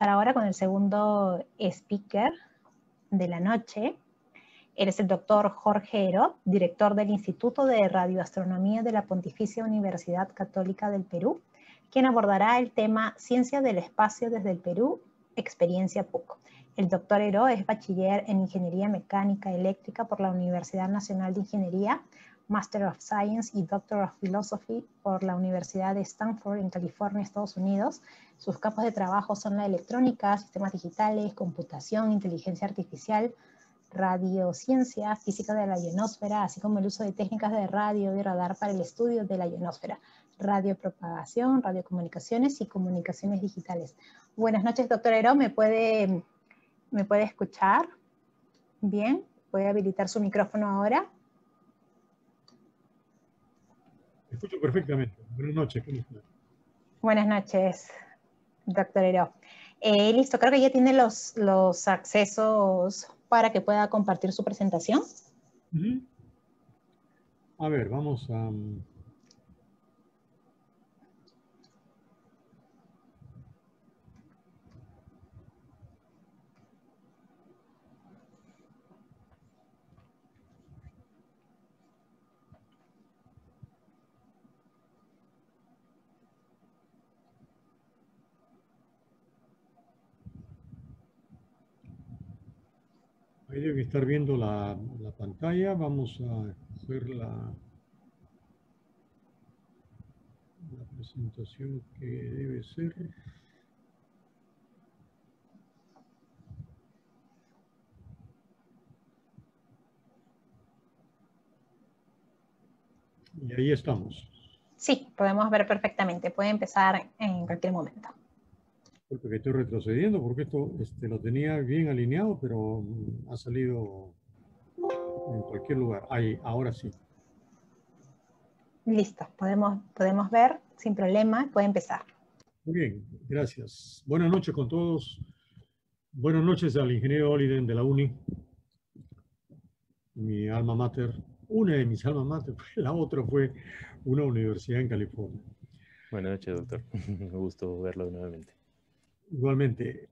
Ahora con el segundo speaker de la noche. Él es el doctor Jorge Heró, director del Instituto de Radioastronomía de la Pontificia Universidad Católica del Perú, quien abordará el tema Ciencia del Espacio desde el Perú, experiencia PUC. El doctor Heró es bachiller en Ingeniería Mecánica Eléctrica por la Universidad Nacional de Ingeniería, Master of Science y Doctor of Philosophy por la Universidad de Stanford en California, Estados Unidos. Sus campos de trabajo son la electrónica, sistemas digitales, computación, inteligencia artificial, radiociencia, física de la ionosfera, así como el uso de técnicas de radio y radar para el estudio de la ionosfera, radiopropagación, radiocomunicaciones y comunicaciones digitales. Buenas noches, doctor Heró. ¿Me puede escuchar? Bien, ¿puede habilitar su micrófono ahora? Escucho perfectamente. Buenas noches. Buenas noches, doctor Heró. Listo, creo que ya tiene los accesos para que pueda compartir su presentación. A ver, vamos a... Ahí debe estar viendo la pantalla. Vamos a hacer la presentación que debe ser. Y ahí estamos. Sí, podemos ver perfectamente. Puede empezar en cualquier momento. Porque estoy retrocediendo, porque esto lo tenía bien alineado, pero ha salido en cualquier lugar. Ahí, ahora sí. Listo, podemos ver sin problema. Puede empezar. Muy bien, gracias. Buenas noches con todos. Buenas noches al ingeniero Oliden de la UNI, mi alma mater. Una de mis alma mater, la otra fue una universidad en California. Buenas noches, doctor. Un gusto verlo nuevamente. Igualmente.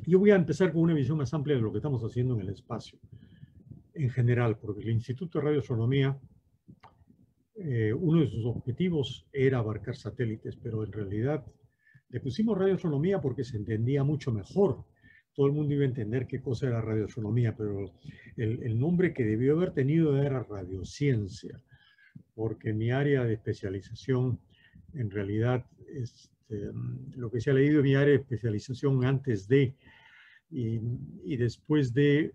Yo voy a empezar con una visión más amplia de lo que estamos haciendo en el espacio, en general, porque el Instituto de Radioastronomía, uno de sus objetivos era abarcar satélites, pero en realidad le pusimos radioastronomía porque se entendía mucho mejor. Todo el mundo iba a entender qué cosa era radioastronomía, pero el nombre que debió haber tenido era radiociencia, porque mi área de especialización, en realidad, lo que se ha leído en mi área de especialización antes de y después de,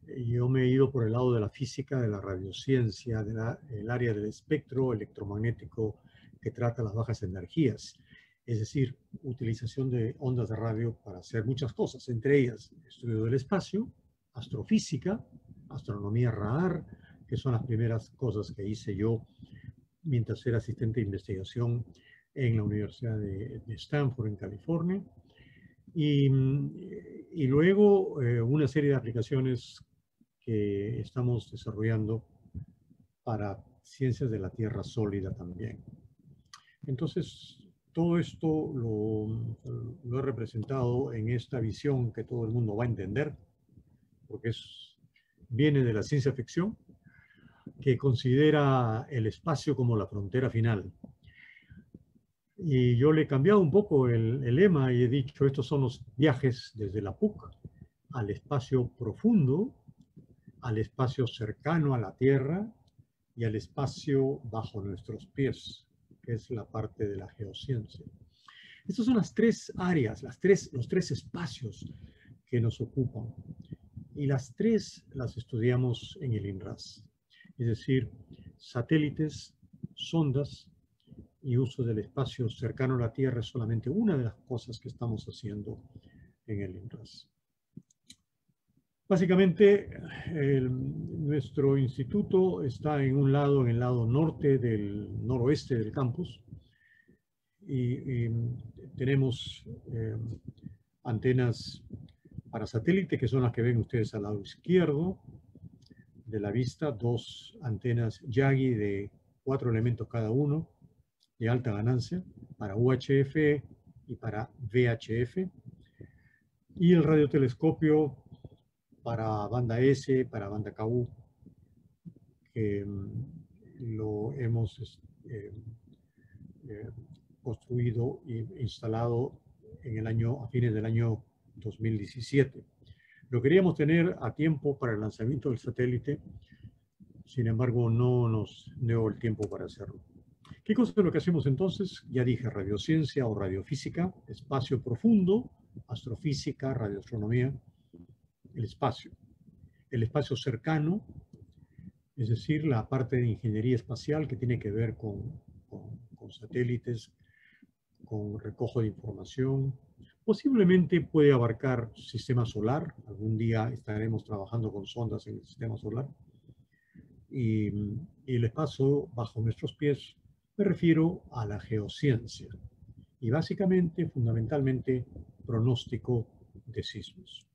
yo me he ido por el lado de la física, de la radiociencia, del área del espectro electromagnético que trata las bajas energías. Es decir, utilización de ondas de radio para hacer muchas cosas, entre ellas estudio del espacio, astrofísica, astronomía radar, que son las primeras cosas que hice yo mientras era asistente de investigación en la Universidad de Stanford, en California. Y luego una serie de aplicaciones que estamos desarrollando para ciencias de la Tierra sólida también. Entonces, todo esto lo he representado en esta visión que todo el mundo va a entender, porque viene de la ciencia ficción, que considera el espacio como la frontera final. Y yo le he cambiado un poco el lema y he dicho, estos son los viajes desde la PUC al espacio profundo, al espacio cercano a la Tierra y al espacio bajo nuestros pies, que es la parte de la geociencia. Estas son las tres áreas, los tres espacios que nos ocupan. Y las tres las estudiamos en el INRAS. Es decir, satélites, sondas y uso del espacio cercano a la Tierra es solamente una de las cosas que estamos haciendo en el INRAS. Básicamente, nuestro instituto está en el lado norte del noroeste del campus, y tenemos antenas para satélite, que son las que ven ustedes al lado izquierdo de la vista, dos antenas Yagi de 4 elementos cada uno, de alta ganancia para UHF y para VHF, y el radiotelescopio para banda S, para banda KU, que lo hemos construido e instalado a fines del año 2017. Lo queríamos tener a tiempo para el lanzamiento del satélite, sin embargo no nos dio el tiempo para hacerlo. ¿Qué cosa es lo que hacemos entonces? Ya dije, radiociencia o radiofísica, espacio profundo, astrofísica, radioastronomía, el espacio cercano, es decir, la parte de ingeniería espacial que tiene que ver con satélites, con recojo de información. Posiblemente puede abarcar sistema solar. Algún día estaremos trabajando con sondas en el sistema solar. Y el espacio bajo nuestros pies, me refiero a la geociencia. Y básicamente, fundamentalmente, pronóstico de sismos.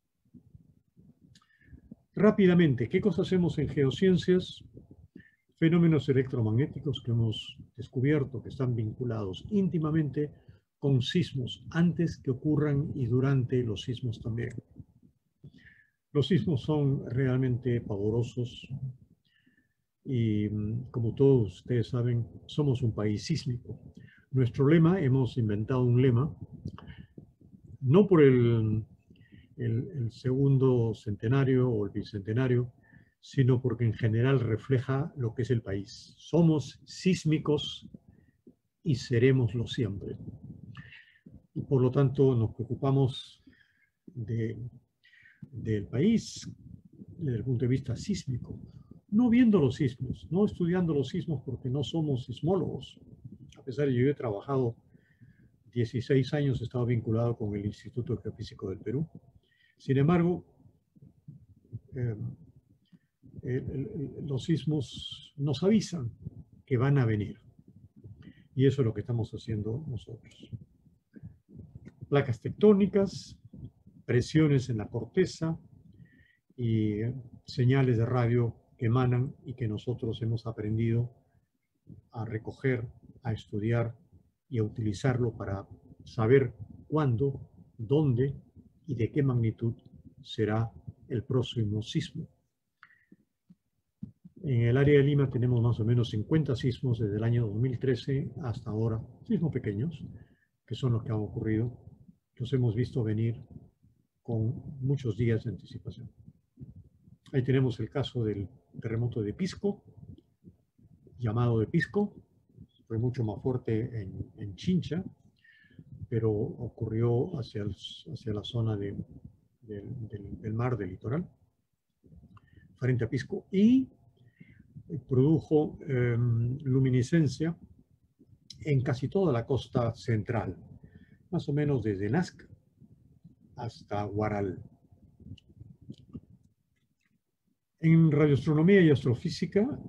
Rápidamente, ¿qué cosas hacemos en geociencias? Fenómenos electromagnéticos que hemos descubierto que están vinculados íntimamente con sismos, antes que ocurran y durante los sismos también. Los sismos son realmente pavorosos y, como todos ustedes saben, somos un país sísmico. Nuestro lema, hemos inventado un lema, no por el segundo centenario o el bicentenario, sino porque en general refleja lo que es el país. Somos sísmicos y seremoslo siempre. Y por lo tanto nos preocupamos del país desde el punto de vista sísmico. No viendo los sismos, no estudiando los sismos porque no somos sismólogos. A pesar de que yo he trabajado 16 años, he estado vinculado con el Instituto Geofísico del Perú. Sin embargo, los sismos nos avisan que van a venir. Y eso es lo que estamos haciendo nosotros. Placas tectónicas, presiones en la corteza y señales de radio que emanan y que nosotros hemos aprendido a recoger, a estudiar y a utilizarlo para saber cuándo, dónde y de qué magnitud será el próximo sismo. En el área de Lima tenemos más o menos 50 sismos desde el año 2013 hasta ahora, sismos pequeños, que son los que han ocurrido. Los hemos visto venir con muchos días de anticipación. Ahí tenemos el caso del terremoto de Pisco, llamado de Pisco. Fue mucho más fuerte en Chincha, pero ocurrió hacia la zona del mar, del litoral, frente a Pisco, y produjo luminiscencia en casi toda la costa central, más o menos desde Nazca hasta Huaral. En radioastronomía y astrofísica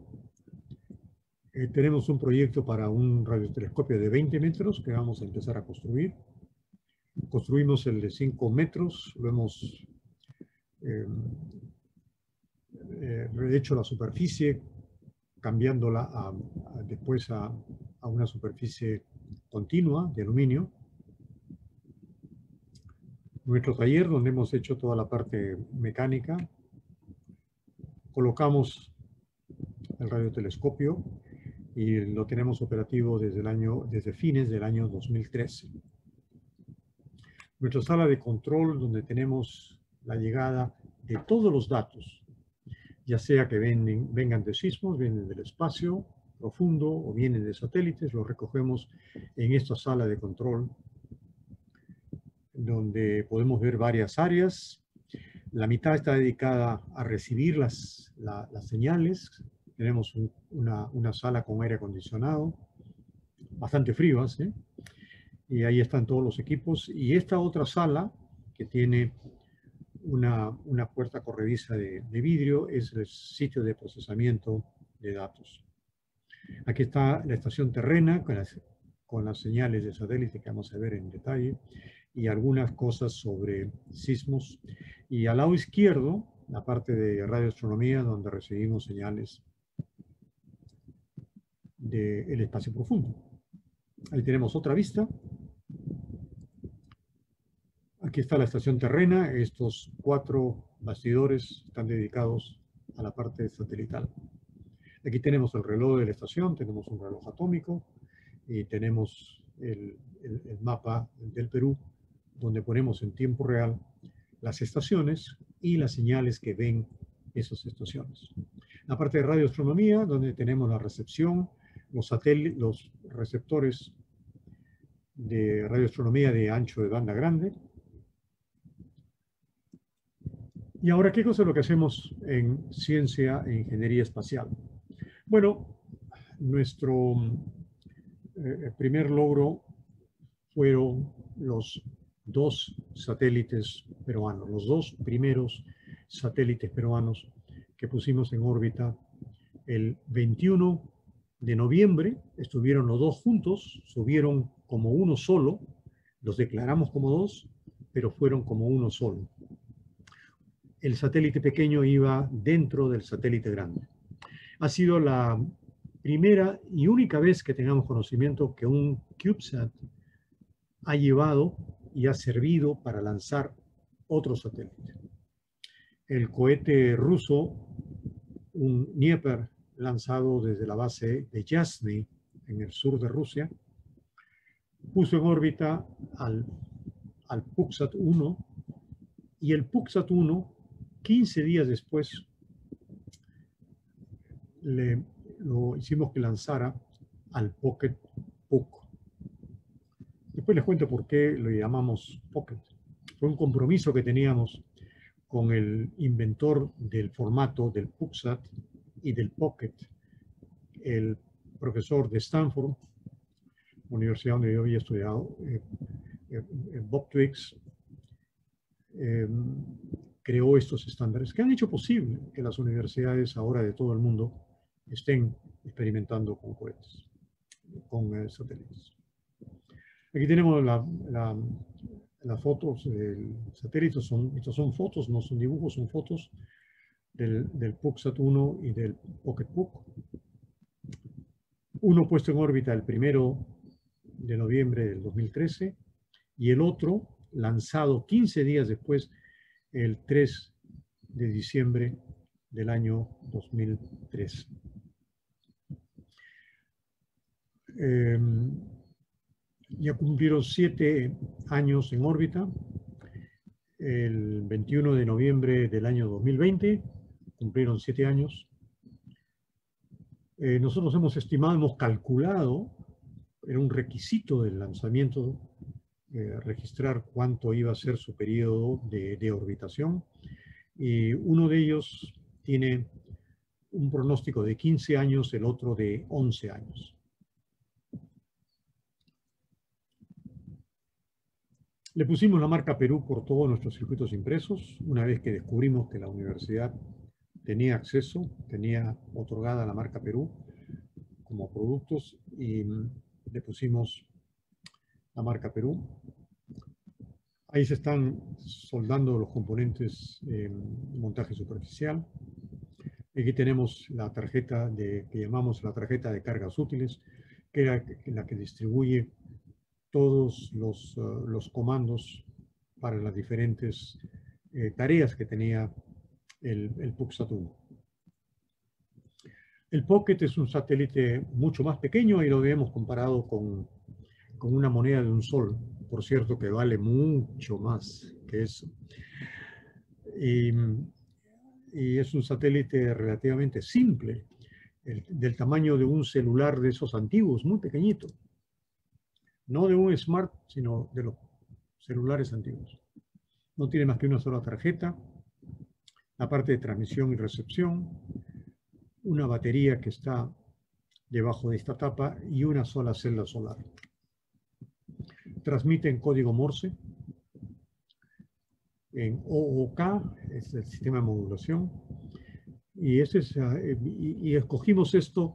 tenemos un proyecto para un radiotelescopio de 20 metros que vamos a empezar a construir. Construimos el de 5 metros, lo hemos hecho la superficie, cambiándola después a una superficie continua de aluminio. Nuestro taller, donde hemos hecho toda la parte mecánica, colocamos el radiotelescopio y lo tenemos operativo desde fines del año 2013. Nuestra sala de control, donde tenemos la llegada de todos los datos, ya sea que vengan de sismos, vienen del espacio profundo o vienen de satélites, los recogemos en esta sala de control, donde podemos ver varias áreas. La mitad está dedicada a recibir las señales. Tenemos una sala con aire acondicionado, bastante frío hace, y ahí están todos los equipos. Y esta otra sala, que tiene una puerta corrediza de vidrio, es el sitio de procesamiento de datos. Aquí está la estación terrena con las señales de satélite que vamos a ver en detalle y algunas cosas sobre sismos. Y al lado izquierdo, la parte de radioastronomía, donde recibimos señales del espacio profundo. Ahí tenemos otra vista. Aquí está la estación terrena. Estos 4 bastidores están dedicados a la parte satelital. Aquí tenemos el reloj de la estación, tenemos un reloj atómico y tenemos el mapa del Perú, donde ponemos en tiempo real las estaciones y las señales que ven esas estaciones. La parte de radioastronomía, donde tenemos la recepción, los receptores de radioastronomía de ancho de banda grande. Y ahora, ¿qué cosa es lo que hacemos en ciencia e ingeniería espacial? Bueno, nuestro primer logro fueron los 2 satélites peruanos, los 2 primeros satélites peruanos que pusimos en órbita el 21 de noviembre. Estuvieron los 2 juntos, subieron como uno solo, los declaramos como 2, pero fueron como uno solo. El satélite pequeño iba dentro del satélite grande. Ha sido la primera y única vez que tengamos conocimiento que un CubeSat ha llevado y ha servido para lanzar otro satélite. El cohete ruso, un Dnieper, lanzado desde la base de Yasny, en el sur de Rusia, puso en órbita al PuckSat-1, y el PuckSat-1, 15 días después, lo hicimos que lanzara al Pocket Puck. Después les cuento por qué lo llamamos Pocket. Fue un compromiso que teníamos con el inventor del formato del PuckSat y del Pocket, el profesor de Stanford, universidad donde yo había estudiado, Bob Twiggs, creó estos estándares que han hecho posible que las universidades ahora de todo el mundo estén experimentando con cohetes, con satélites. Aquí tenemos las fotos del satélite. Estas son fotos, no son dibujos, son fotos del PuckSat-1 y del Pocket Puck. Uno puesto en órbita el 1 de noviembre del 2013 y el otro lanzado 15 días después, el 3 de diciembre del año 2003. Ya cumplieron 7 años en órbita. El 21 de noviembre del año 2020 cumplieron 7 años. Nosotros hemos estimado, hemos calculado, era un requisito del lanzamiento, registrar cuánto iba a ser su periodo de orbitación. Y uno de ellos tiene un pronóstico de 15 años, el otro de 11 años. Le pusimos la marca Perú por todos nuestros circuitos impresos, una vez que descubrimos que la universidad tenía acceso, tenía otorgada la marca Perú como productos, y le pusimos la marca Perú. Ahí se están soldando los componentes de montaje superficial. Aquí tenemos la tarjeta que llamamos la tarjeta de cargas útiles, que era la que distribuye todos los comandos para las diferentes tareas que tenía el PuckSat-1. El Pocket es un satélite mucho más pequeño y lo hemos comparado con una moneda de un sol, por cierto, que vale mucho más que eso. Y es un satélite relativamente simple, del tamaño de un celular de esos antiguos, muy pequeñito. No de un Smart, sino de los celulares antiguos. No tiene más que una sola tarjeta, la parte de transmisión y recepción, una batería que está debajo de esta tapa y una sola celda solar. Transmite en código Morse, en OOK, es el sistema de modulación. Y escogimos esto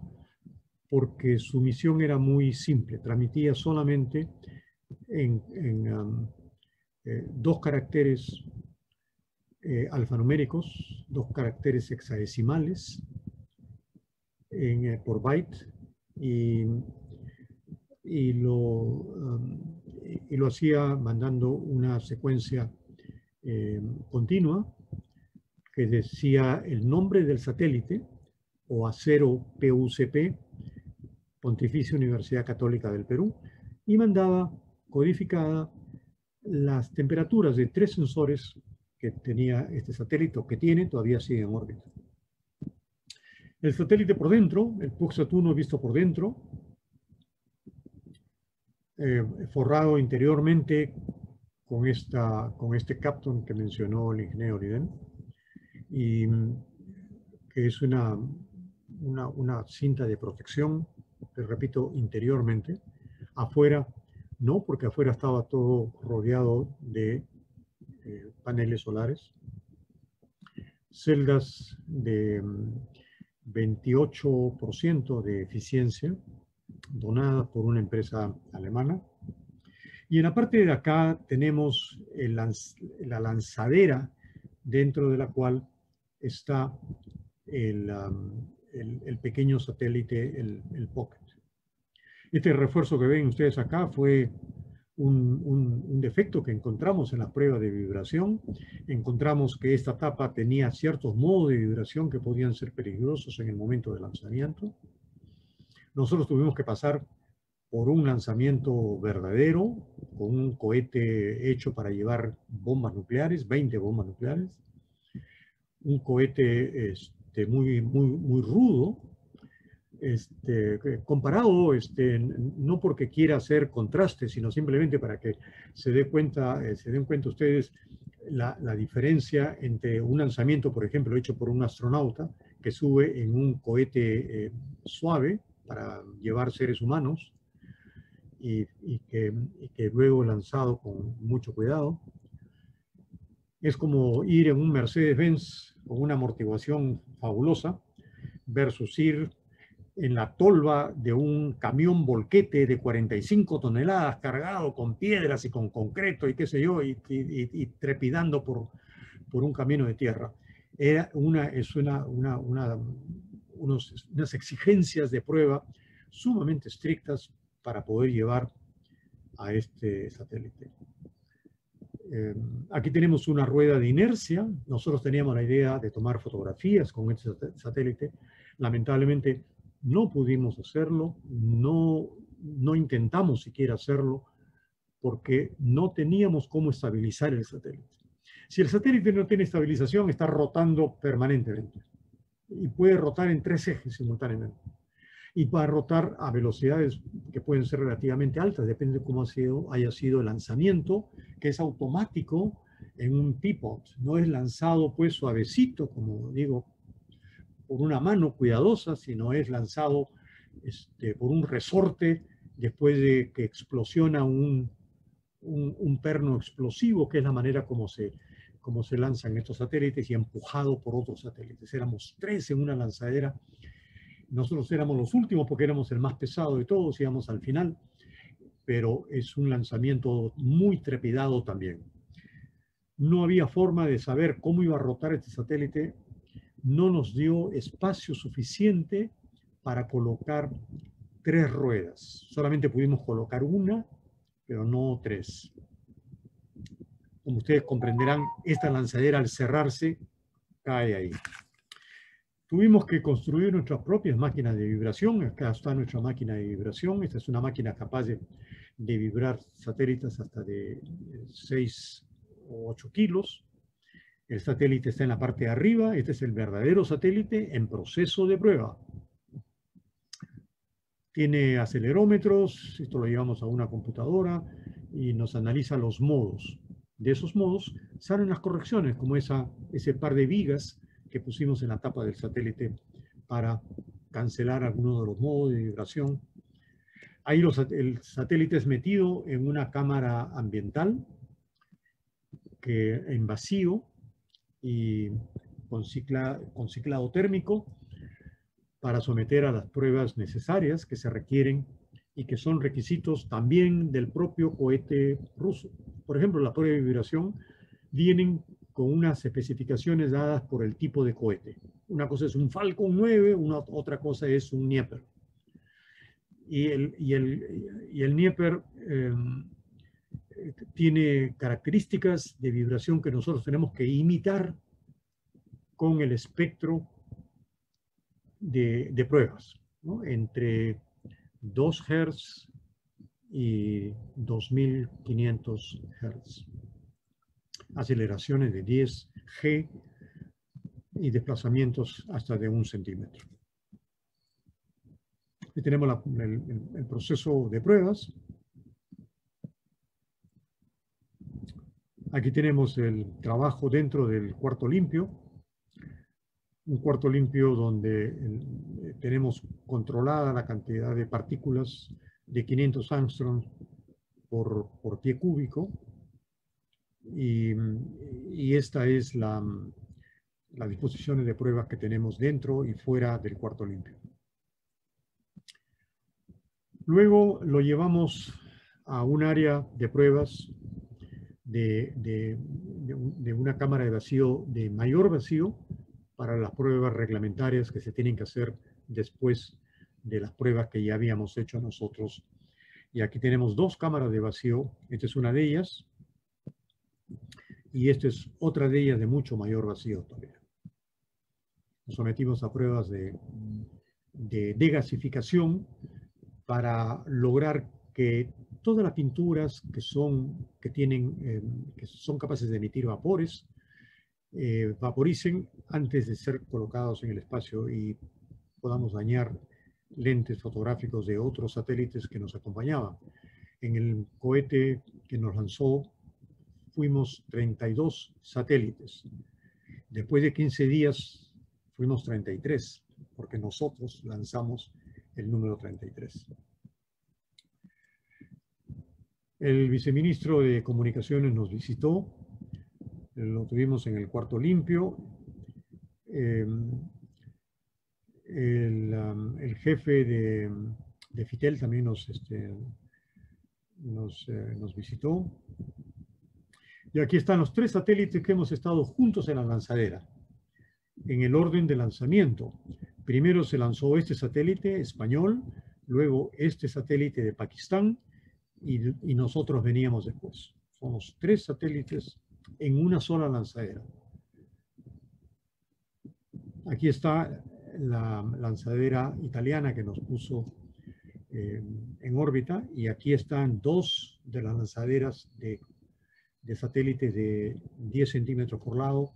porque su misión era muy simple. Transmitía solamente en 2 caracteres alfanuméricos, 2 caracteres hexadecimales por byte, y y lo hacía mandando una secuencia continua que decía el nombre del satélite, o A0 PUCP, Pontificia Universidad Católica del Perú, y mandaba codificada las temperaturas de 3 sensores que tenía este satélite, o que tiene, todavía sigue en órbita. El satélite por dentro, el PUC-SAT-1 visto por dentro, forrado interiormente con este Capton que mencionó el ingeniero Liden, y que es una cinta de protección, que repito, interiormente. Afuera no, porque afuera estaba todo rodeado de paneles solares, celdas de 28% de eficiencia, donadas por una empresa alemana. Y en la parte de acá tenemos la lanzadera, dentro de la cual está el pequeño satélite, el Pocket. Este refuerzo que ven ustedes acá fue un defecto que encontramos en la prueba de vibración. Encontramos que esta tapa tenía ciertos modos de vibración que podían ser peligrosos en el momento del lanzamiento. Nosotros tuvimos que pasar por un lanzamiento verdadero, con un cohete hecho para llevar bombas nucleares, 20 bombas nucleares. Un cohete muy rudo, comparado, no porque quiera hacer contraste, sino simplemente para que se den cuenta ustedes la diferencia entre un lanzamiento, por ejemplo, hecho por un astronauta que sube en un cohete suave para llevar seres humanos y que luego lanzado con mucho cuidado. Es como ir en un Mercedes-Benz con una amortiguación fabulosa versus ir en la tolva de un camión volquete de 45 toneladas cargado con piedras y con concreto y qué sé yo, y trepidando por un camino de tierra. Unas exigencias de prueba sumamente estrictas para poder llevar a este satélite. Aquí tenemos una rueda de inercia. Nosotros teníamos la idea de tomar fotografías con este satélite. Lamentablemente no pudimos hacerlo, no intentamos siquiera hacerlo, porque no teníamos cómo estabilizar el satélite. Si el satélite no tiene estabilización, está rotando permanentemente. Y puede rotar en 3 ejes simultáneamente. Y va a rotar a velocidades que pueden ser relativamente altas, depende de cómo haya sido el lanzamiento, que es automático en un teapot. No es lanzado pues suavecito, como digo, por una mano cuidadosa, sino es lanzado por un resorte después de que explosiona un perno explosivo, que es la manera como se lanzan estos satélites, y empujado por otros satélites. Éramos 3 en una lanzadera. Nosotros éramos los últimos porque éramos el más pesado de todos, íbamos al final, pero es un lanzamiento muy trepidado también. No había forma de saber cómo iba a rotar este satélite. No nos dio espacio suficiente para colocar 3 ruedas. Solamente pudimos colocar una, pero no 3. Como ustedes comprenderán, esta lanzadera al cerrarse cae ahí. Tuvimos que construir nuestras propias máquinas de vibración. Acá está nuestra máquina de vibración. Esta es una máquina capaz de vibrar satélites hasta de 6 o 8 kilos. El satélite está en la parte de arriba. Este es el verdadero satélite en proceso de prueba. Tiene acelerómetros. Esto lo llevamos a una computadora y nos analiza los modos. De esos modos salen las correcciones, como ese par de vigas que pusimos en la tapa del satélite para cancelar algunos de los modos de vibración. Ahí el satélite es metido en una cámara ambiental en vacío y con ciclado térmico para someter a las pruebas necesarias que se requieren y que son requisitos también del propio cohete ruso. Por ejemplo, la prueba de vibración vienen con unas especificaciones dadas por el tipo de cohete. Una cosa es un Falcon 9, otra cosa es un Dnieper. Y el Dnieper tiene características de vibración que nosotros tenemos que imitar con el espectro de pruebas, ¿no? Entre 2 Hz y 2500 Hz. Aceleraciones de 10 G y desplazamientos hasta de 1 centímetro. Aquí tenemos el proceso de pruebas. Aquí tenemos el trabajo dentro del cuarto limpio. Un cuarto limpio donde tenemos controlada la cantidad de partículas de 500 angstroms por pie cúbico. Y esta es las disposiciones de pruebas que tenemos dentro y fuera del cuarto limpio. Luego lo llevamos a un área de pruebas de una cámara de vacío de mayor vacío para las pruebas reglamentarias que se tienen que hacer después de las pruebas que ya habíamos hecho nosotros. Y aquí tenemos 2 cámaras de vacío. Esta es una de ellas. Y esta es otra de ellas de mucho mayor vacío todavía. Nos sometimos a pruebas de degasificación para lograr que todas las pinturas que son capaces de emitir vapores, vaporicen antes de ser colocados en el espacio y podamos dañar lentes fotográficos de otros satélites que nos acompañaban. En el cohete que nos lanzó fuimos 32 satélites. Después de 15 días fuimos 33, porque nosotros lanzamos el número 33. El viceministro de Comunicaciones nos visitó, lo tuvimos en el cuarto limpio. El jefe de FITEL también nos visitó. Y aquí están los 3 satélites que hemos estado juntos en la lanzadera, en el orden de lanzamiento. Primero se lanzó este satélite español, luego este satélite de Pakistán, y nosotros veníamos después. Somos 3 satélites en una sola lanzadera. Aquí está la lanzadera italiana que nos puso en órbita, y aquí están 2 de las lanzaderas de satélites de 10 centímetros por lado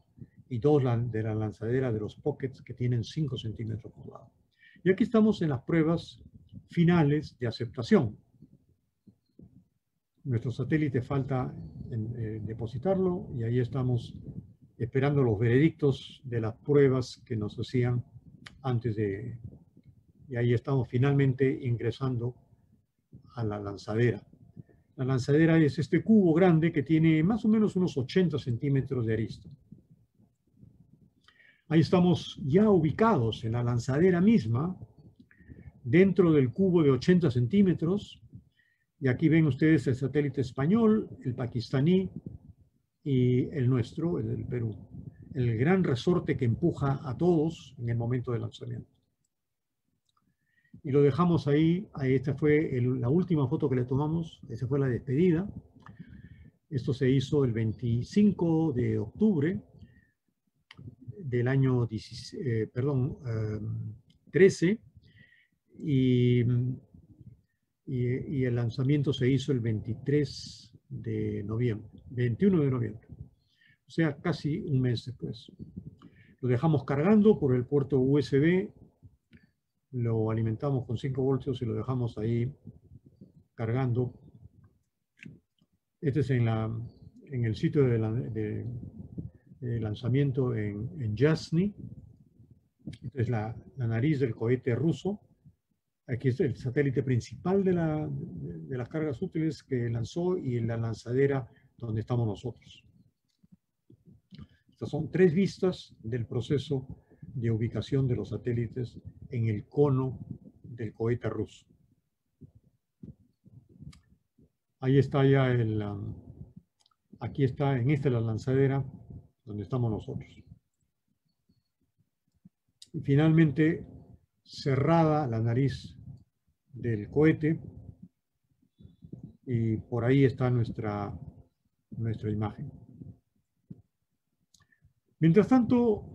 y 2 de la lanzadera de los Pockets que tienen 5 centímetros por lado. Y aquí estamos en las pruebas finales de aceptación. Nuestro satélite falta depositarlo y ahí estamos esperando los veredictos de las pruebas que nos hacían antes de... Y ahí estamos finalmente ingresando a la lanzadera. La lanzadera es este cubo grande que tiene más o menos unos 80 centímetros de arista. Ahí estamos ya ubicados en la lanzadera misma, dentro del cubo de 80 centímetros. Y aquí ven ustedes el satélite español, el pakistaní y el nuestro, el del Perú. El gran resorte que empuja a todos en el momento del lanzamiento. Y lo dejamos ahí. Esta fue la última foto que le tomamos. Esa fue la despedida. Esto se hizo el 25 de octubre del año 13. Y el lanzamiento se hizo el 23 de noviembre, 21 de noviembre. O sea, casi un mes después. Lo dejamos cargando por el puerto USB. Lo alimentamos con 5 voltios y lo dejamos ahí cargando. Este es en el sitio de lanzamiento en Yasny. Esta es la nariz del cohete ruso. Aquí es el satélite principal de las cargas útiles que lanzó y la lanzadera donde estamos nosotros. Estas son 3 vistas del proceso de ubicación de los satélites en el cono del cohete ruso. Ahí está ya aquí está, en esta la lanzadera donde estamos nosotros. Y finalmente cerrada la nariz del cohete. Y por ahí está nuestra imagen. Mientras tanto,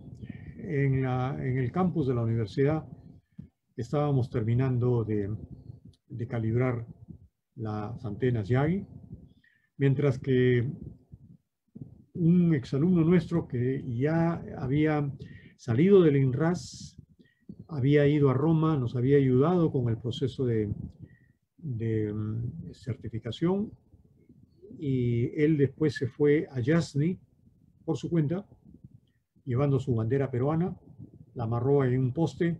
en el campus de la universidad estábamos terminando de calibrar las antenas Yagi, mientras que un exalumno nuestro que ya había salido del INRAS, había ido a Roma, nos había ayudado con el proceso de certificación, y él después se fue a Yasni por su cuenta, llevando su bandera peruana, la amarró en un poste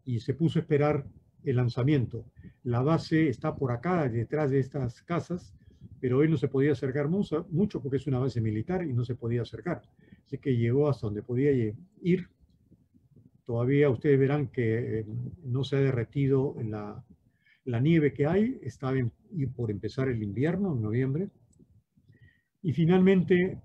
y se puso a esperar el lanzamiento. La base está por acá, detrás de estas casas, pero él no se podía acercar mucho porque es una base militar y no se podía acercar. Así que llegó hasta donde podía ir. Todavía ustedes verán que no se ha derretido la nieve que hay. Está por empezar el invierno, en noviembre. Y finalmente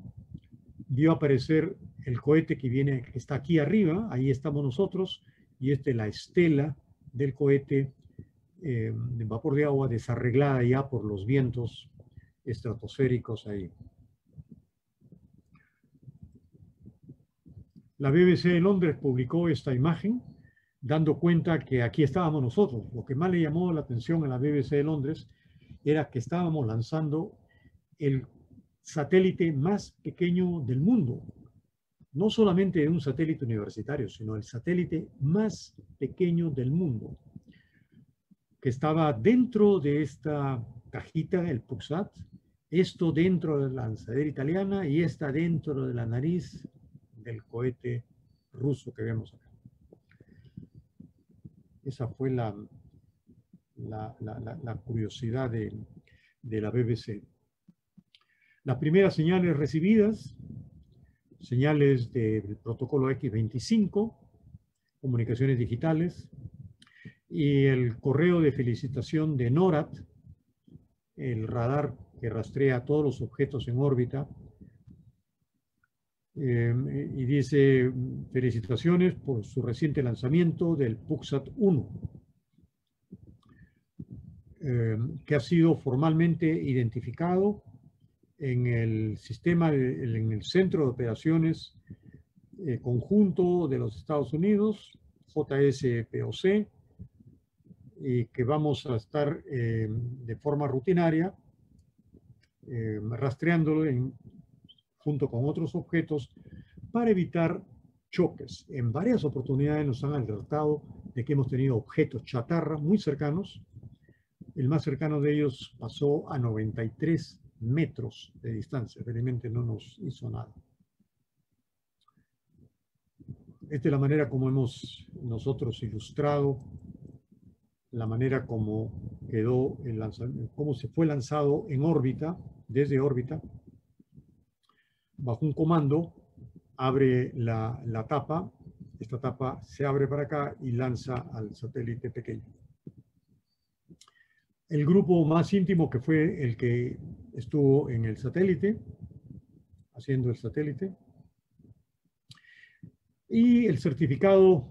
vio aparecer el cohete que está aquí arriba. Ahí estamos nosotros. Y esta es la estela del cohete de vapor de agua desarreglada ya por los vientos estratosféricos ahí. La BBC de Londres publicó esta imagen, dando cuenta que aquí estábamos nosotros. Lo que más le llamó la atención a la BBC de Londres era que estábamos lanzando el satélite más pequeño del mundo. No solamente un satélite universitario, sino el satélite más pequeño del mundo, que estaba dentro de esta cajita, el PUXAT, esto dentro de la lanzadera italiana y esta dentro de la nariz del cohete ruso que vemos acá. Esa fue la curiosidad de la BBC. Las primeras señales recibidas, señales del protocolo X25, comunicaciones digitales, y el correo de felicitación de NORAD, el radar que rastrea todos los objetos en órbita, y dice felicitaciones por su reciente lanzamiento del PUXAT-1, que ha sido formalmente identificado en el sistema, en el Centro de Operaciones Conjunto de los Estados Unidos, JSPOC, y que vamos a estar de forma rutinaria rastreándolo junto con otros objetos para evitar choques. En varias oportunidades nos han alertado de que hemos tenido objetos chatarra muy cercanos. El más cercano de ellos pasó a 93 metros de distancia. Realmente no nos hizo nada. Esta es la manera como hemos nosotros ilustrado la manera como quedó el lanzamiento, cómo se fue lanzado en órbita, desde órbita, bajo un comando, abre la tapa, esta tapa se abre para acá y lanza al satélite pequeño. El grupo más íntimo, que fue el que estuvo en el satélite, haciendo el satélite, y el certificado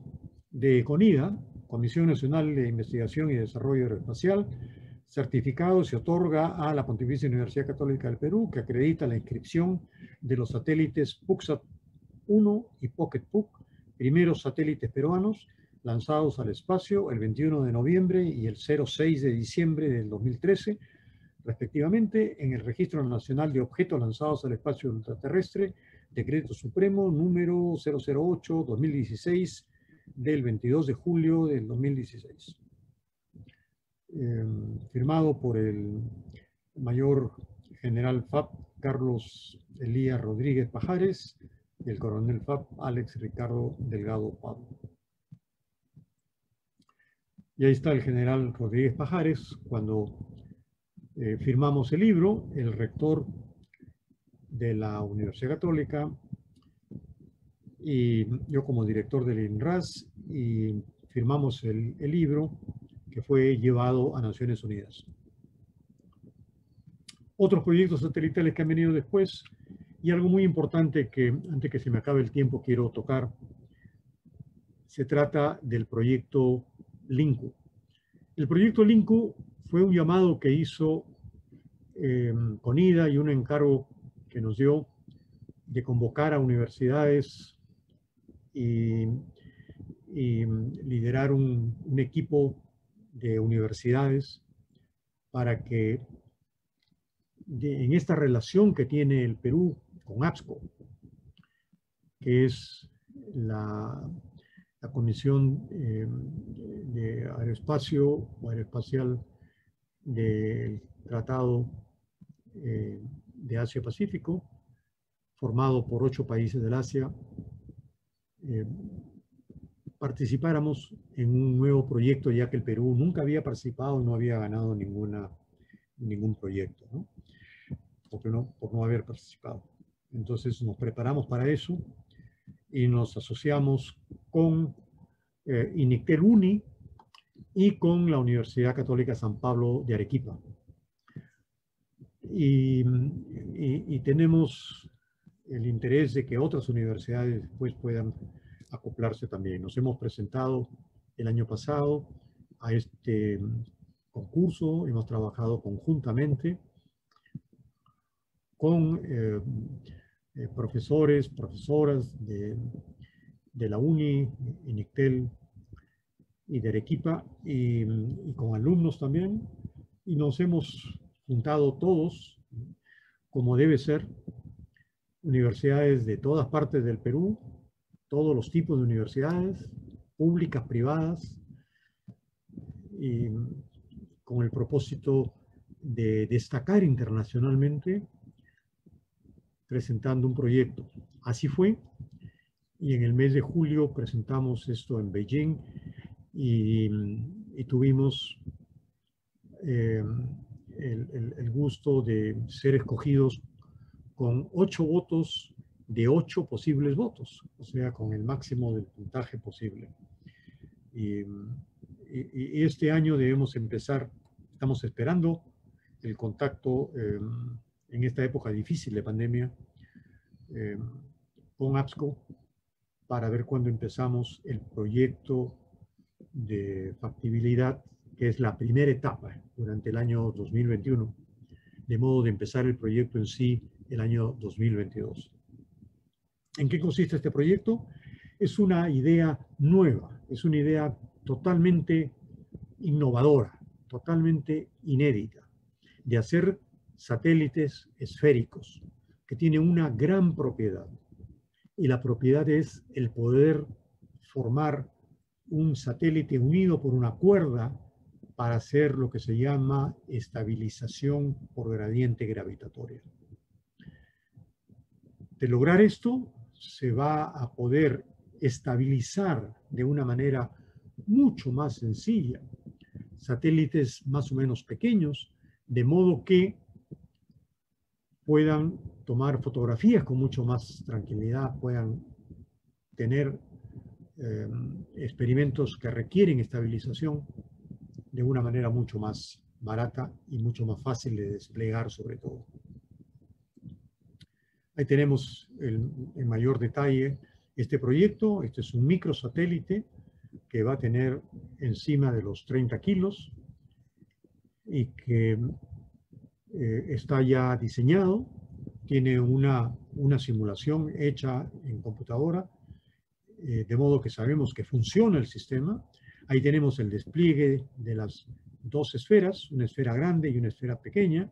de CONIDA, Comisión Nacional de Investigación y Desarrollo Aeroespacial. Certificado se otorga a la Pontificia Universidad Católica del Perú, que acredita la inscripción de los satélites PUXAT-1 y POCKET-PUC, primeros satélites peruanos lanzados al espacio el 21 de noviembre y el 06 de diciembre del 2013, respectivamente, en el Registro Nacional de Objetos Lanzados al Espacio Ultraterrestre, Decreto Supremo número 008-2016, del 22 de julio del 2016. Firmado por el mayor general FAP Carlos Elías Rodríguez Pajares y el coronel FAP Alex Ricardo Delgado Pablo. Y ahí está el general Rodríguez Pajares cuando firmamos el libro, el rector de la Universidad Católica y yo como director del INRAS, y firmamos el libro que fue llevado a Naciones Unidas. Otros proyectos satelitales que han venido después, y algo muy importante que antes que se me acabe el tiempo quiero tocar, se trata del proyecto LINCU. El proyecto LINCU fue un llamado que hizo CONIDA y un encargo que nos dio de convocar a universidades y liderar un equipo de universidades para que en esta relación que tiene el Perú con APSCO, que es la Comisión de Aeroespacio o Aeroespacial del Tratado de Asia-Pacífico, formado por 8 países del Asia, participáramos en un nuevo proyecto, ya que el Perú nunca había participado y no había ganado ningún proyecto, ¿no? Por no haber participado. Entonces nos preparamos para eso y nos asociamos con INICTEL UNI y con la Universidad Católica San Pablo de Arequipa. Y tenemos el interés de que otras universidades después puedan acoplarse también. Nos hemos presentado el año pasado a este concurso, hemos trabajado conjuntamente con profesores, profesoras de la UNI, INICTEL y de Arequipa, y con alumnos también, y nos hemos juntado todos, como debe ser, universidades de todas partes del Perú, todos los tipos de universidades, públicas, privadas, y con el propósito de destacar internacionalmente presentando un proyecto. Así fue, y en el mes de julio presentamos esto en Beijing y tuvimos el gusto de ser escogidos con 8 votos de 8 posibles votos, o sea, con el máximo del puntaje posible. Y este año debemos empezar, estamos esperando el contacto en esta época difícil de pandemia con APSCO para ver cuándo empezamos el proyecto de factibilidad, que es la primera etapa durante el año 2021, de modo de empezar el proyecto en sí el año 2022. ¿En qué consiste este proyecto? Es una idea nueva, es una idea totalmente innovadora, totalmente inédita, de hacer satélites esféricos, que tienen una gran propiedad. Y la propiedad es el poder formar un satélite unido por una cuerda para hacer lo que se llama estabilización por gradiente gravitatoria. De lograr esto, se va a poder estabilizar de una manera mucho más sencilla satélites más o menos pequeños, de modo que puedan tomar fotografías con mucho más tranquilidad, puedan tener experimentos que requieren estabilización de una manera mucho más barata y mucho más fácil de desplegar sobre todo. Ahí tenemos en mayor detalle este proyecto. Este es un microsatélite que va a tener encima de los 30 kilos y que está ya diseñado, tiene una simulación hecha en computadora, de modo que sabemos que funciona el sistema. Ahí tenemos el despliegue de las 2 esferas, una esfera grande y una esfera pequeña,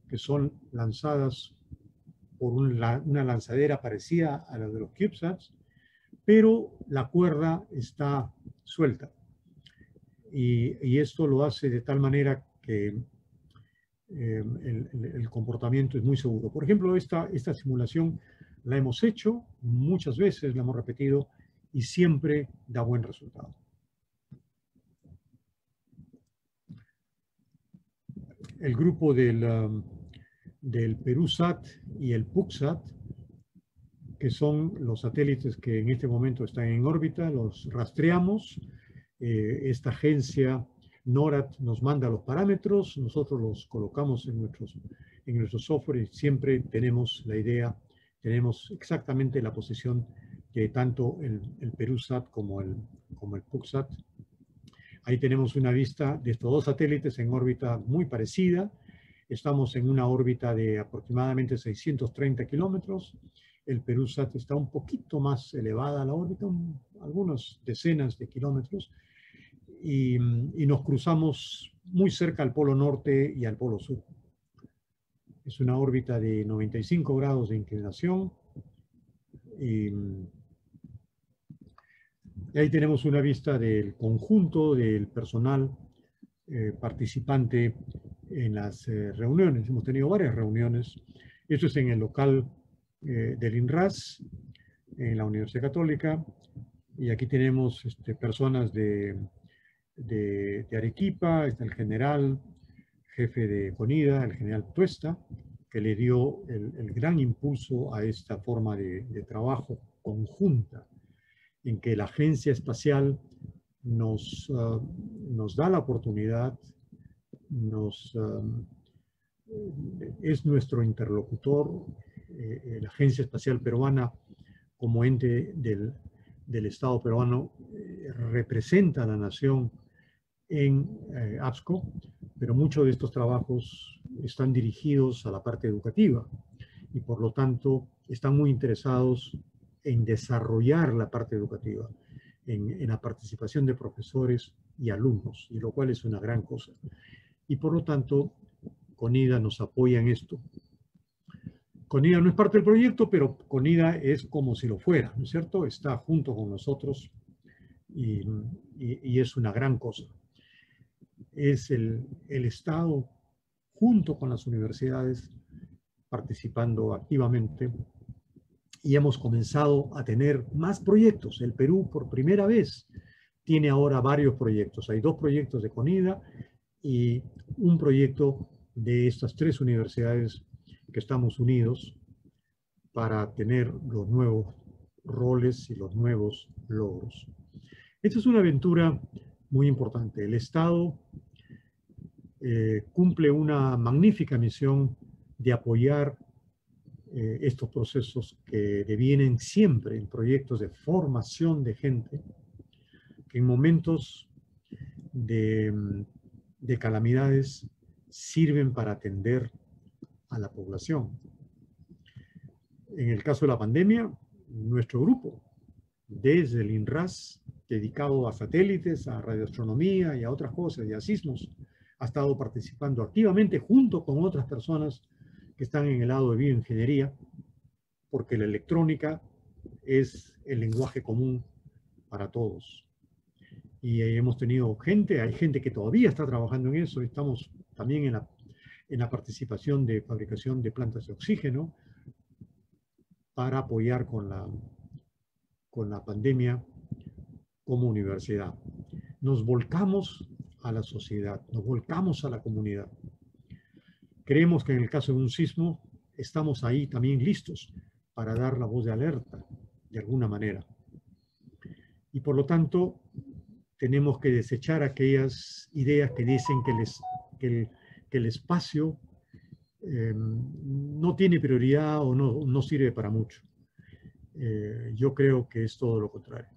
que son lanzadas por una lanzadera parecida a la de los CubeSats, pero la cuerda está suelta. Y esto lo hace de tal manera que el comportamiento es muy seguro. Por ejemplo, esta simulación la hemos hecho muchas veces, la hemos repetido y siempre da buen resultado. El grupo del PeruSat y el PUCSat, que son los satélites que en este momento están en órbita, los rastreamos. Esta agencia NORAD nos manda los parámetros, nosotros los colocamos en nuestro software y siempre tenemos la idea, tenemos exactamente la posición de tanto el PeruSat como el PUCSat. Ahí tenemos una vista de estos dos satélites en órbita muy parecida. Estamos en una órbita de aproximadamente 630 kilómetros. El PeruSat está un poquito más elevada a la órbita, algunas decenas de kilómetros. Y nos cruzamos muy cerca al Polo Norte y al Polo Sur. Es una órbita de 95 grados de inclinación. Y ahí tenemos una vista del conjunto del personal participante en las reuniones. Hemos tenido varias reuniones. Esto es en el local del INRAS, en la Universidad Católica. Y aquí tenemos personas de Arequipa. Está el general, jefe de CONIDA, el general Tuesta, que le dio el gran impulso a esta forma de trabajo conjunta, en que la Agencia Espacial nos da la oportunidad, es nuestro interlocutor. La Agencia Espacial Peruana, como ente del Estado peruano, representa a la nación en APSCO, pero muchos de estos trabajos están dirigidos a la parte educativa y por lo tanto están muy interesados en desarrollar la parte educativa, en la participación de profesores y alumnos, y lo cual es una gran cosa. Y por lo tanto, CONIDA nos apoya en esto. CONIDA no es parte del proyecto, pero CONIDA es como si lo fuera, ¿no es cierto? Está junto con nosotros y es una gran cosa. Es el Estado junto con las universidades participando activamente y hemos comenzado a tener más proyectos. El Perú por primera vez tiene ahora varios proyectos. Hay 2 proyectos de CONIDA y un proyecto de estas 3 universidades que estamos unidos para tener los nuevos roles y los nuevos logros. Esta es una aventura muy importante. El Estado cumple una magnífica misión de apoyar estos procesos que devienen siempre en proyectos de formación de gente que en momentos de calamidades sirven para atender a la población. En el caso de la pandemia, nuestro grupo, desde el INRAS, dedicado a satélites, a radioastronomía y a otras cosas, y a sismos, ha estado participando activamente junto con otras personas que están en el lado de bioingeniería, porque la electrónica es el lenguaje común para todos. Y hemos tenido gente, hay gente que todavía está trabajando en eso. Estamos también en la participación de fabricación de plantas de oxígeno para apoyar con la pandemia como universidad. Nos volcamos a la sociedad, nos volcamos a la comunidad. Creemos que en el caso de un sismo estamos ahí también listos para dar la voz de alerta, de alguna manera. Y por lo tanto, tenemos que desechar aquellas ideas que dicen que el espacio no tiene prioridad o no sirve para mucho. Yo creo que es todo lo contrario.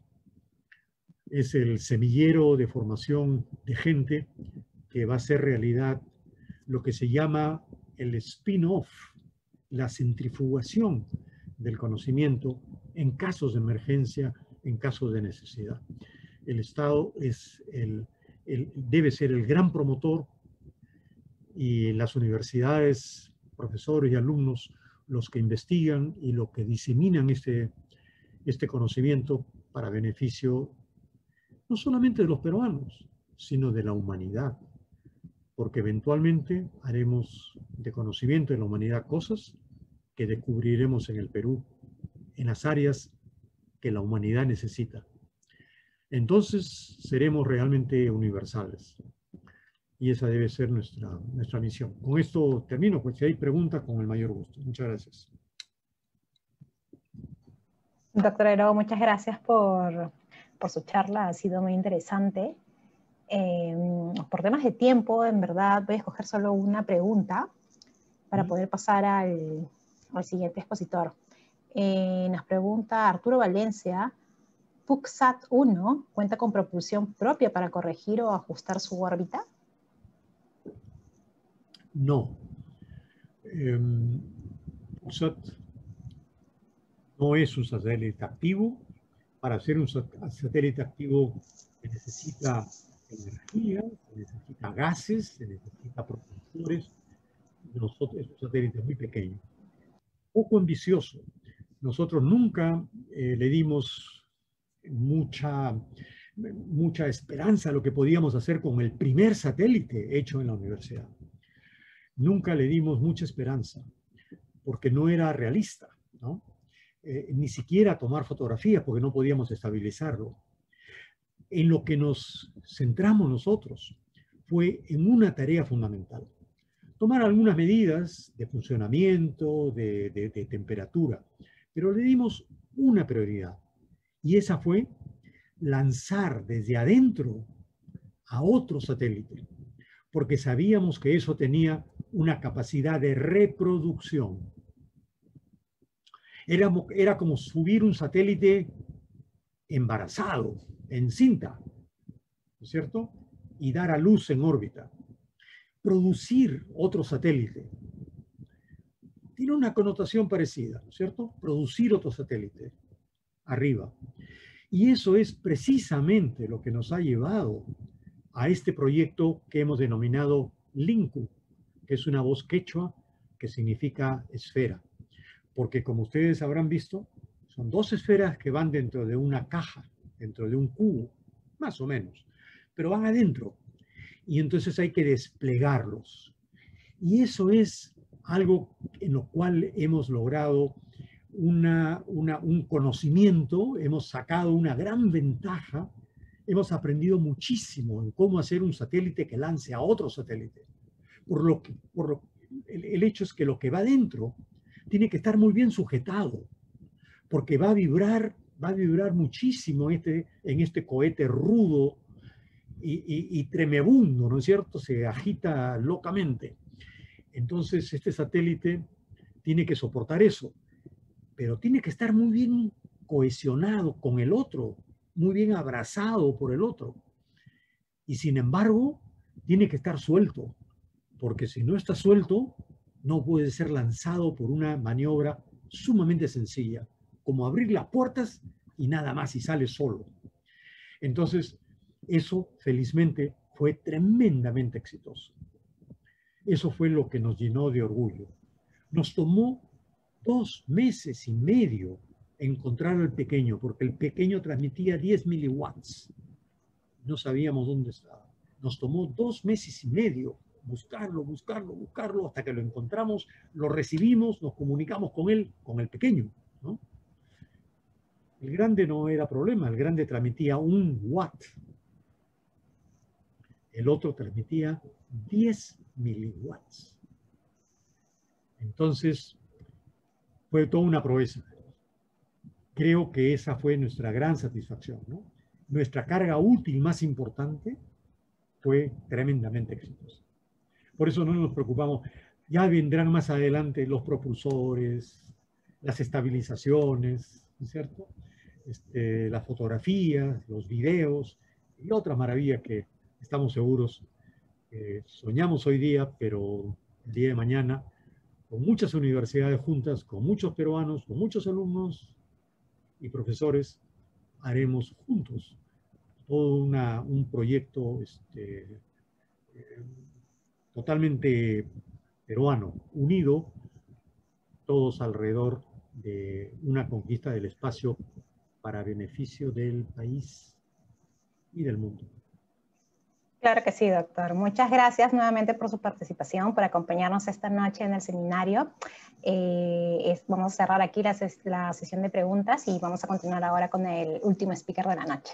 Es el semillero de formación de gente que va a ser realidad lo que se llama el spin-off, la centrifugación del conocimiento en casos de emergencia, en casos de necesidad. El Estado debe ser el gran promotor y las universidades, profesores y alumnos, los que investigan y los que diseminan este conocimiento para beneficio no solamente de los peruanos, sino de la humanidad. Porque eventualmente haremos de conocimiento de la humanidad cosas que descubriremos en el Perú, en las áreas que la humanidad necesita. Entonces seremos realmente universales. Y esa debe ser nuestra misión. Con esto termino, pues si hay preguntas, con el mayor gusto. Muchas gracias. Doctor Heró, muchas gracias por su charla, ha sido muy interesante. Por temas de tiempo, en verdad, voy a escoger solo una pregunta para poder pasar al siguiente expositor. Nos pregunta Arturo Valencia, PuckSat-1 cuenta con propulsión propia para corregir o ajustar su órbita? No. PuckSat no es un satélite activo. Para ser un satélite activo se necesita energía, se necesita gases, se necesita propulsores. Es un satélite muy pequeño, poco ambicioso. Nosotros nunca le dimos mucha esperanza a lo que podíamos hacer con el primer satélite hecho en la universidad. Nunca le dimos mucha esperanza, porque no era realista, ¿no? Ni siquiera tomar fotografías, porque no podíamos estabilizarlo. En lo que nos centramos nosotros fue en una tarea fundamental: tomar algunas medidas de funcionamiento, de temperatura, pero le dimos una prioridad, y esa fue lanzar desde adentro a otro satélite, porque sabíamos que eso tenía una capacidad de reproducción. Era como subir un satélite embarazado, encinta, ¿no es cierto? Y dar a luz en órbita. Producir otro satélite tiene una connotación parecida, ¿no es cierto? Producir otro satélite arriba. Y eso es precisamente lo que nos ha llevado a este proyecto que hemos denominado LINCU, que es una voz quechua que significa esfera. Porque como ustedes habrán visto, son dos esferas que van dentro de una caja, dentro de un cubo, más o menos, pero van adentro. Y entonces hay que desplegarlos. Y eso es algo en lo cual hemos logrado un conocimiento, hemos sacado una gran ventaja, hemos aprendido muchísimo en cómo hacer un satélite que lance a otro satélite. El hecho es que lo que va dentro tiene que estar muy bien sujetado, porque va a vibrar muchísimo en este cohete rudo y tremebundo, ¿no es cierto? Se agita locamente. Entonces, este satélite tiene que soportar eso, pero tiene que estar muy bien cohesionado con el otro, muy bien abrazado por el otro. Y sin embargo, tiene que estar suelto, porque si no está suelto, no puede ser lanzado por una maniobra sumamente sencilla, como abrir las puertas y nada más, y sale solo. Entonces, eso felizmente fue tremendamente exitoso. Eso fue lo que nos llenó de orgullo. Nos tomó 2 meses y medio encontrar al pequeño, porque el pequeño transmitía 10 miliwatts. No sabíamos dónde estaba. Nos tomó 2 meses y medio buscarlo, hasta que lo encontramos, lo recibimos, nos comunicamos con él, con el pequeño, ¿no? El grande no era problema, el grande transmitía 1 watt. El otro transmitía 10 miliwatts. Entonces, fue toda una proeza. Creo que esa fue nuestra gran satisfacción, ¿no? Nuestra carga útil más importante fue tremendamente exitosa. Por eso no nos preocupamos. Ya vendrán más adelante los propulsores, las estabilizaciones, ¿no es cierto? Las fotografías, los videos y otras maravillas que estamos seguros soñamos hoy día, pero el día de mañana, con muchas universidades juntas, con muchos peruanos, con muchos alumnos y profesores, haremos juntos todo un proyecto totalmente peruano, unido, todos alrededor de una conquista del espacio para beneficio del país y del mundo. Claro que sí, doctor. Muchas gracias nuevamente por su participación, por acompañarnos esta noche en el seminario. Vamos a cerrar aquí la sesión de preguntas y vamos a continuar ahora con el último speaker de la noche.